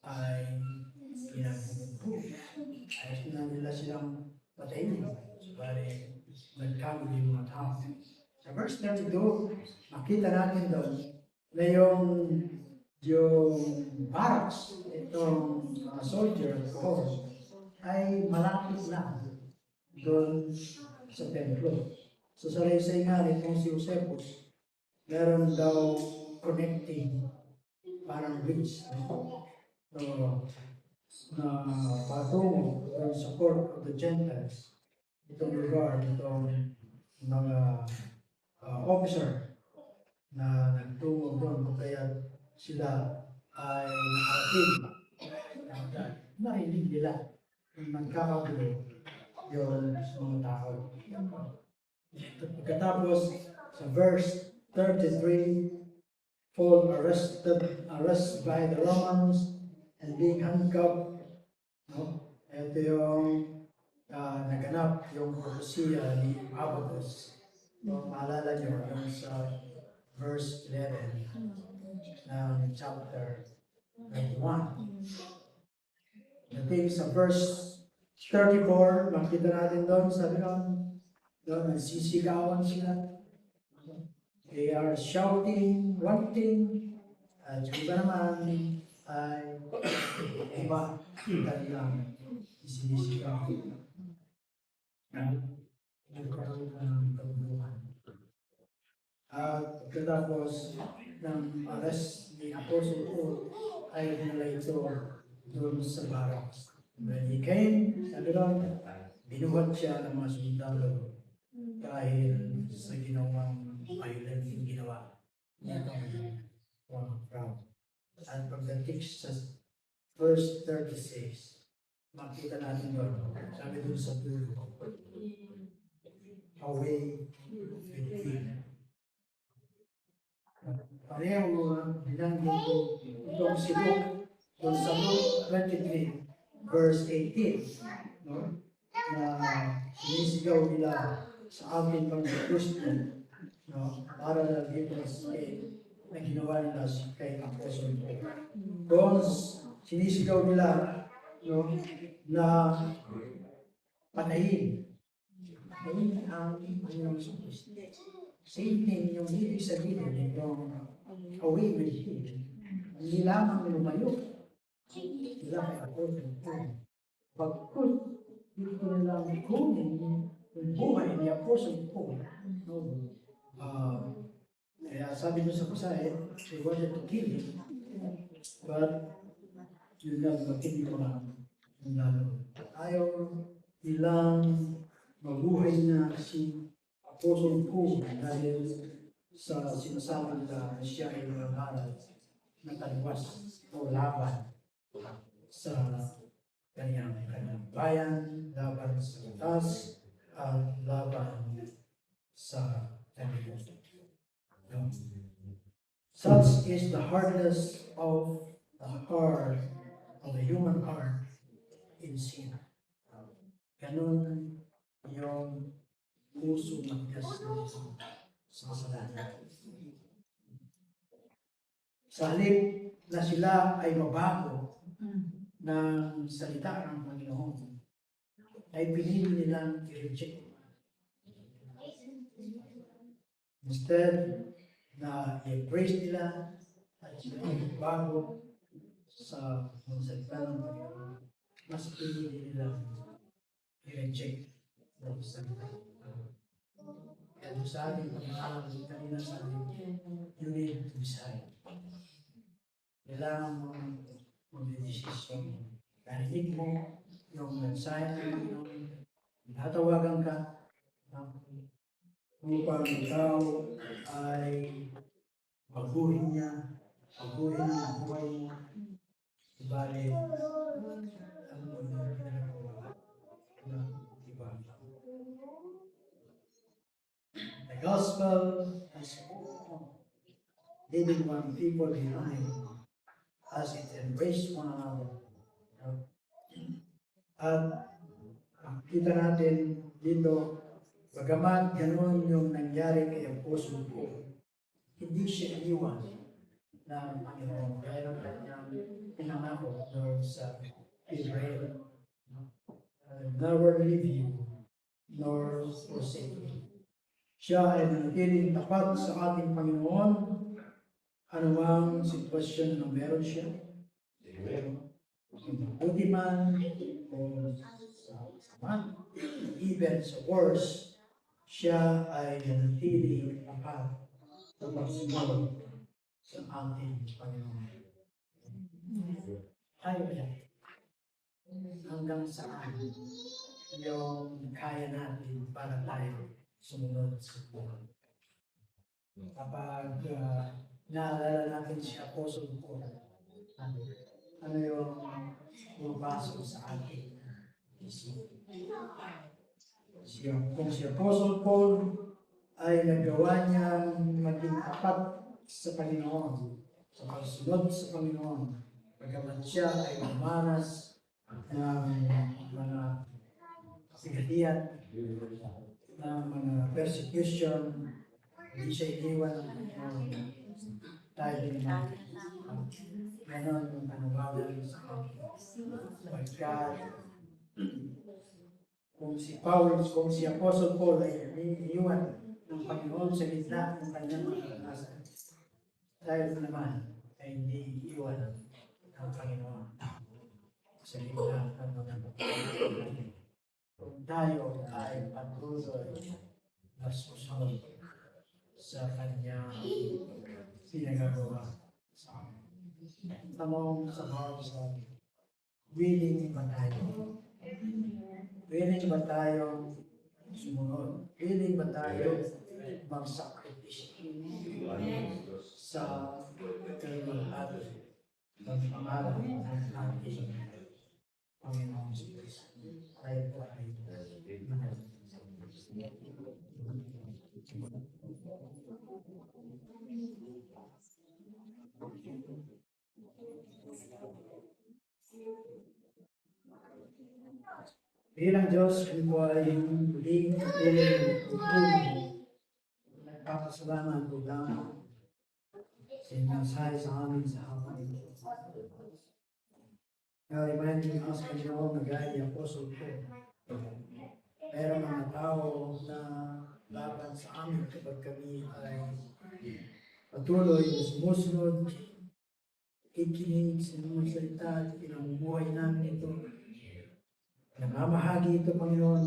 ay ginagumpo. Ayos na nila silang patayin. Sabali, nagkamali yung mga tao. Sa verse 32, makita natin doon na yung barracks, itong mga soldier force, ay malapit na doon sa templo. So sa laysay nga nitong si Josephus, meron daw connecting parang bridge na patungo ng support of the Gentiles. Itong lugar, itong mga officer na nagtungo doon kung kaya sila ay nakarating. Narinig nila kung nagkakagulo yung mga tao. Pagkatapos sa verse 33, Paul arrested by the Romans and being handcuffed. Ito yung naganap yung propesya ni Abaddon. Maalala nyo yung sa verse 11 ng chapter 91. Nating sa verse 34, makita natin doon, sabi doon, nagsisigawan sila. They are shouting one thing, at yung iba naman ay iba, kanilang isinisigaw. Nagkaroon ng kaguluhan. At pagkatapos ng arrest ni Apostle Paul, ay nila ito doon sa barracks. When he came, sabi doon, binuhat siya ng mga sundalo dahil sa ginawang violent yung ginawa nitong crowd. At pagdating sa verse 36, makita natin doon, sabi doon sa dulo, away with him. Pareho binanggit itong si Luke Doon sa Luke 23, verse 18, no? Na sinisigaw nila sa ating Panginoon Kristo, no? Para lang dito na ginawa nila kay Apostol Paul. Doon sinisigaw nila, no? Na patayin. Patayin ang Panginoon Kristo. Same thing yung ibig sabihin nitong away with him. Hindi lamang lumayo. Sila kay Apostol Paul. Pagkut, dito nilang kunin yung buhay ni Apostol Paul. No? Kaya sabi nyo sa pasahe, they wanted to kill him. But, yun lang, hindi ko na lalo. Ayaw nilang mabuhay na si Apostol Paul dahil sa sinasabi nila na siya ay nangaral na taliwas o laban sa kanyang bayan, laban sa batas, at laban sa kanyang. Such is the hardness of the heart, of the human heart in sin. Ganun yung puso ng Diyos sa kasalanan. Sa halip na sila ay mabago ng salita ng Panginoon, ay pinili nilang i-reject. Instead na i-embrace nila at sila bago sa salita ng Panginoon, mas pinili nilang i-reject ng salita. Kaya sa ating pag-aaral kanina sa ating, you need to decide. Kailangan mo mag-desisyon. Karinig mo yung mensahe ng Panginoon, natawagan ka upang ikaw ay pagbuhin niya, pagbuhin ang buhay mo. Subalit, ang ginagawa ng iba. The gospel has leaving one people behind as it embraced one another. At kita natin dito, bagamat ganoon yung nangyari kay Apostol Paul, hindi siya iwan ng Panginoon dahil ang kanyang pinangako doon sa Israel. Never leave you, nor forsake you. Siya ay nanatiling tapat sa ating Panginoon, anumang sitwasyon na meron siya. Mabuti man o sama, even sa worst, siya ay nanatiling tapat sa pagsunod sa ating Panginoon. Tayo yan. Hanggang saan yung kaya natin para tayo sumunod sa Panginoon. Kapag naalala natin si Apostol Paul, ano yung pumapasok sa ating isip. Kung si Apostol Paul ay nagawa niyang maging tapat sa Panginoon, sa pagsunod sa Panginoon, pagkaman siya ay umanas ng mga kasigatian, ng mga persecution, hindi siya iniwan ng Panginoon. Tayo din natin. Ganon yung panubalan sa Panginoon. Pagkat kung si Apostle Paul ay iniiwan ng Panginoon sa gitna ng kanyang mga karanasan, tayo naman ay hindi iiwan ng Panginoon sa gitna ng mga karanasan. Kung tayo ay patuloy na susunod sa kanyang pinagagawa sa amin. Tanong sa bawat sa willing ba tayo? Willing ba tayo sumunod? Willing ba tayo magsakripisyo sa kalimantan ng pangalan ng ating Panginoong Diyos? Tayo po ay Bilang Diyos, kami po ay muling patuloy nagpapasalamat po lang sa inyong sahay sa amin sa hapon ito. Na-remind us, Panginoon, na gaya ni Apostol po, mayroong mga tao na laban sa amin kapag kami ay patuloy na sumusunod, ikinig sa mga salita at pinamumuhay namin ito. Namamahagi ito, Panginoon.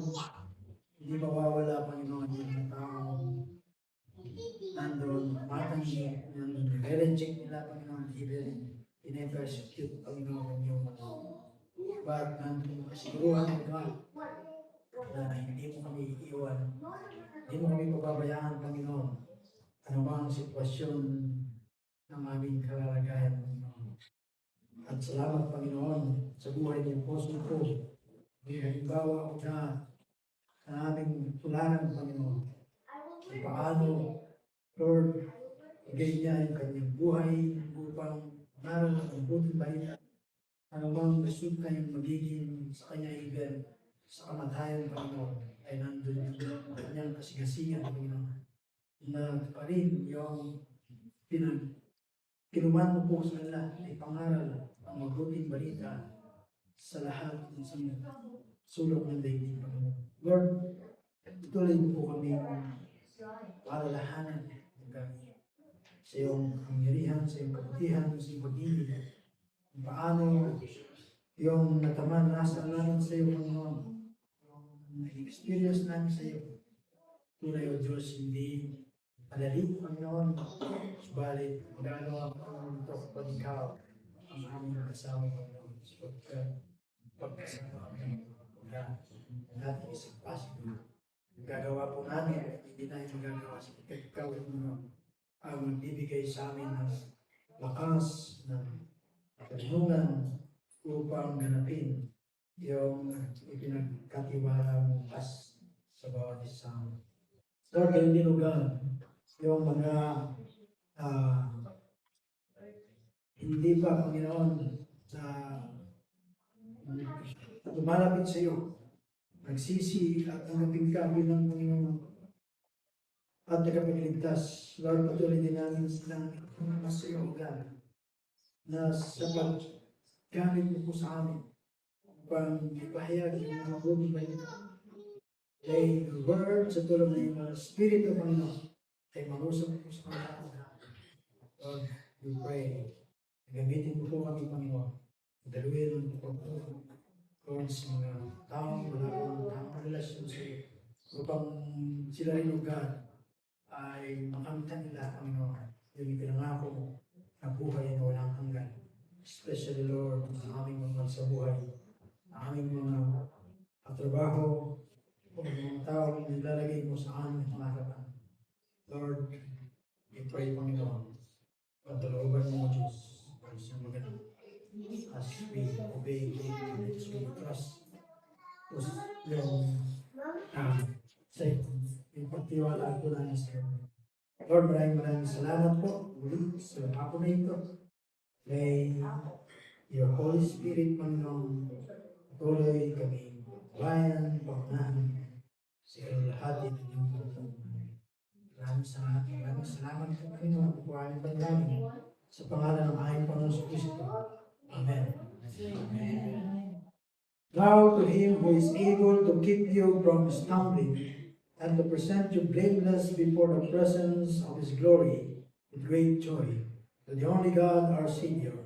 Hindi mawawala, Panginoon, yung mga taong nandun, matanggi, nandun, nire-reject nila, Panginoon, even in-persecute, Panginoon, yung mga but nandun kasiguruhan mo, God, na hindi mo kami iiwan, hindi mo kami pababayaan, Panginoon, ano ba ang sitwasyon ng aming kalalagayan, Panginoon. At salamat, Panginoon, sa buhay ng Apostol ko. Halimbawa ko na sa aming tularan, Panginoon. Kung paano, Lord, ibigay niya yung kanyang buhay upang naroon ang buting balita. Ano bang resulta yung magiging sa kanya even sa kamatayan, Panginoon, ay nandun yung kanyang kasigasigan, Panginoon. Na pa rin yung kinuman mo po sa kanila ay pangaral ang mabuting balita sa lahat ng sulok ng daigdig, Panginoon. Lord, tuloy mo po kami palalahanan sa iyong kapangyarihan, sa iyong kabutihan, sa iyong pag-ibig. Kung paano yung natamanasan namin sa iyo, Panginoon, yung experience namin sa iyo. Tunay o Diyos, hindi madali, Panginoon, subalit magagawa ko naman ito kapag ikaw ang aming kasama, Panginoon. Pagkasama kami, natin isang pasin. Gagawa po namin, hindi namin magagawa sa ikaw, ang magbibigay sa amin ng lakas, ng katulungan upang ganapin yung ipinagkatiwala mo pas sa bawat isang. Lord, ganyan din, God, yung mga hindi pa, Panginoon, na lumalapit sa iyo, nagsisi at nanggaping ka bilang Panginoon at nagkapagliligtas. Lord, patuloy din namin silang mas sa iyo, God, na sa paggamit mo po sa amin upang ipahayag yung mga buong balita. Dahil the word sa tulong ng mga Espiritu, Panginoon, ay marusap po sa mga Lord, we pray. Gamitin mo po kami, Panginoon. Daluhin ang pagpapalong Lord sa mga taong wala pang tamang relasyon sa iyo upang sila rin, O God, ay makamtan nila, Panginoon, yung ipinangako mo na buhay na walang hanggan. Especially, Lord, sa aming mga sa buhay, aming mga katrabaho, o mga taong nilalagay mo sa aming harapan. Lord, we pray, Panginoon, pagdalooban mo, Diyos, sa maganda. As we obey, as we trust, yung sa yung pagtiwala ko namin sa iyo. Lord, maraming salamat po muli sa hapon na ito. May your Holy Spirit, Panginoon, tuloy kami bayan, paunahan sa lahat ng inyong pagkakas. Maraming salamat po, Panginoon, po aming panalangin sa pangalan ng aming Panginoon Kristo. Amen. Amen. Now to him who is able to keep you from stumbling and to present you blameless before the presence of his glory with great joy, to the only God our Savior,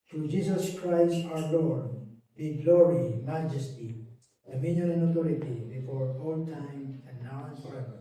through Jesus Christ our Lord, be glory, majesty, dominion, and authority before all time and now and forever.